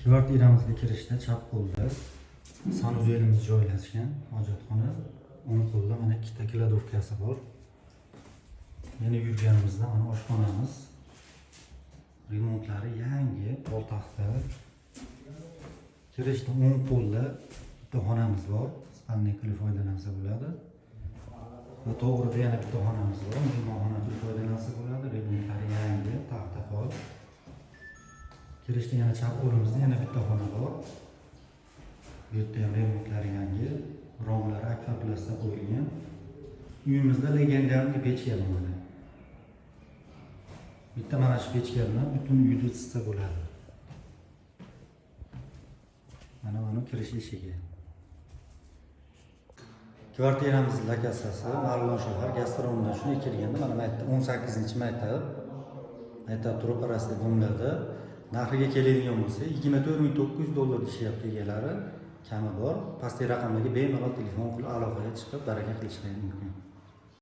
Kvartiramizga kirishda chap qo'lda sanuzelimiz joylashgan hojatxona. O'ng qo'lda mana ikkita kladovkasi bor. Yana yurganimizda mana oshxonamiz. Remontlari yangi, poytaxtda. Kirishda o'ng qo'lda bitta xonamiz bor. Spalniy qilib foydalansa bo'ladi. Va to'g'rida yana bitta xonamiz bor. Mehmonxona qilib foydalansa bo'ladi. Remontlari yangi, taxta hol. Kirishda yana chap qo'limizda yana bitta xona bor. Bu yerda ham remontlari yangi, romlari akvaplastda qo'yilgan. Uyimizda legendarniy pechka bor. Bitta mana shu pechka bilan butun uyni isitsa bo'ladi. Mana kirish eshigi. Kvartiramiz lokatsiyasi Marg'ilon shahar Gastromdan shunday kelganda mana bu yerda 18-maktab. Maktab ro'parasida domlada. Narxiga keladigan bo'lsa, $24,900 deyapti egalari, kami bor. Pastki raqamlarga bemalol telefon qilib aloqaga chiqib baraka qilishingiz mumkin.